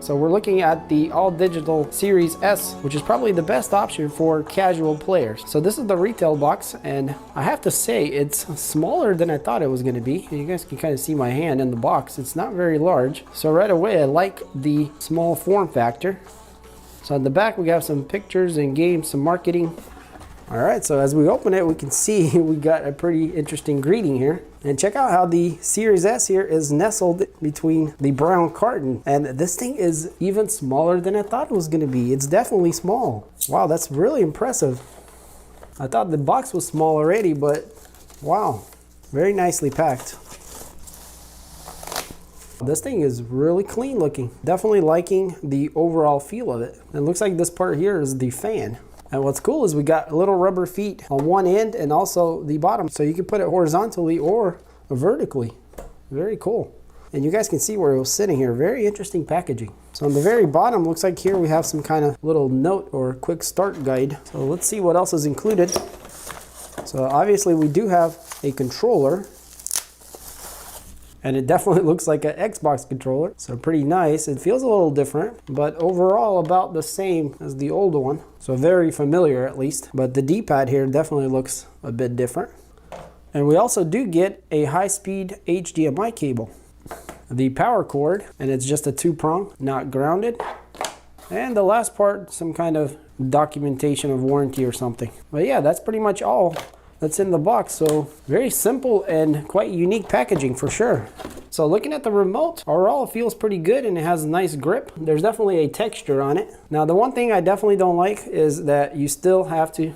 So we're looking at the all-digital Series S, which is probably the best option for casual players. So this is the retail box, and I have to say it's smaller than I thought it was going to be. You guys can kind of see my hand in the box. It's not very large. So right away I like the small form factor. So on the back we have some pictures and games, some marketing. All right, so as we open it, we can see we got a pretty interesting greeting here. And check out how the Series S here is nestled between the brown carton. And this thing is even smaller than I thought it was gonna be. It's definitely small. Wow, that's really impressive. I thought the box was small already, but wow, very nicely packed. This thing is really clean looking. Definitely liking the overall feel of it. It looks like this part here is the fan. And what's cool is we got little rubber feet on one end and also the bottom. So you can put it horizontally or vertically. Very cool. And you guys can see where it was sitting here. Very interesting packaging. So on the very bottom, looks like here we have some kind of little note or quick start guide. So let's see what else is included. So obviously we do have a controller. And it definitely looks like an Xbox controller. So pretty nice. It feels a little different, but overall about the same as the older one. So very familiar at least. But the D-pad here definitely looks a bit different. And we also do get a high-speed HDMI cable. The power cord, and it's just a 2-prong, not grounded. And the last part, some kind of documentation of warranty or something. But yeah, that's pretty much all that's in the box. So very simple and quite unique packaging for sure. So looking at the remote, overall it feels pretty good and it has a nice grip. There's definitely a texture on it. Now the one thing I definitely don't like is that you still have to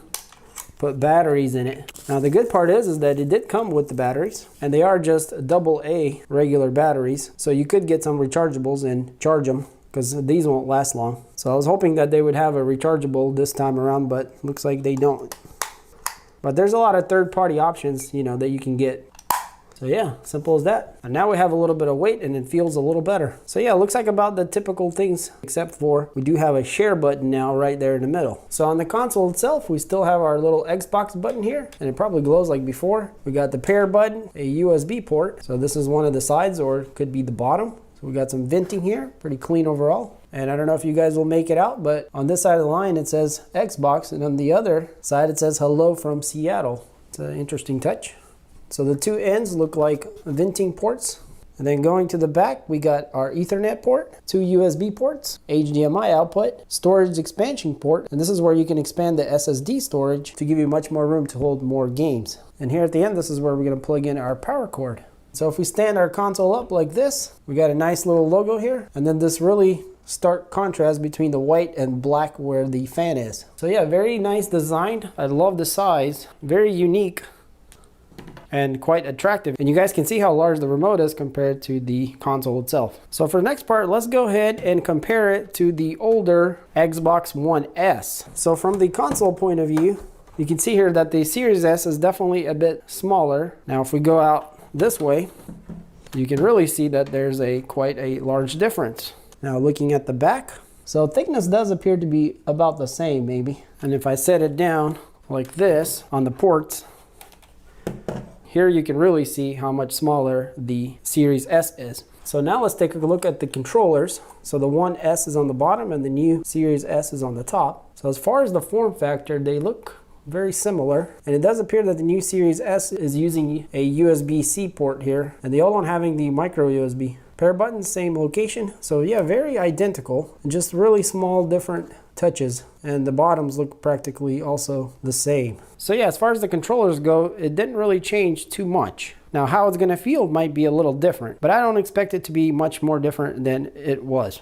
put batteries in it. Now the good part is that it did come with the batteries, and they are just AA regular batteries. So you could get some rechargeables and charge them, because these won't last long. So I was hoping that they would have a rechargeable this time around, but looks like they don't. But there's a lot of third-party options, you know, that you can get. So yeah, simple as that. And now we have a little bit of weight and it feels a little better. So yeah, it looks like about the typical things, except for we do have a share button now right there in the middle. So on the console itself, we still have our little Xbox button here, and it probably glows like before. We got the pair button, a USB port. So this is one of the sides, or it could be the bottom. So we got some venting here, pretty clean overall. And I don't know if you guys will make it out, but on this side of the line it says Xbox, and on the other side it says hello from Seattle. It's an interesting touch. So the two ends look like venting ports. And then going to the back, we got our Ethernet port, 2 USB ports, HDMI output, storage expansion port, and this is where you can expand the SSD storage to give you much more room to hold more games. And here at the end, this is where we're going to plug in our power cord. So if we stand our console up like this, we got a nice little logo here, and then this really stark contrast between the white and black where the fan is. So yeah, very nice design. I love the size, very unique and quite attractive. And you guys can see how large the remote is compared to the console itself. So for the next part, let's go ahead and compare it to the older Xbox One S. So from the console point of view, you can see here that the Series S is definitely a bit smaller. Now if we go out this way, you can really see that there's quite a large difference. Now looking at the back, so thickness does appear to be about the same maybe. And if I set it down like this on the ports, here you can really see how much smaller the Series S is. So now let's take a look at the controllers. So the One S is on the bottom and the new Series S is on the top. So as far as the form factor, they look very similar. And it does appear that the new Series S is using a USB-C port here, and the old one having the micro USB. Pair buttons, same location. So yeah, very identical, just really small different touches, and the bottoms look practically also the same. So yeah, as far as the controllers go, it didn't really change too much. Now how it's gonna feel might be a little different, but I don't expect it to be much more different than it was.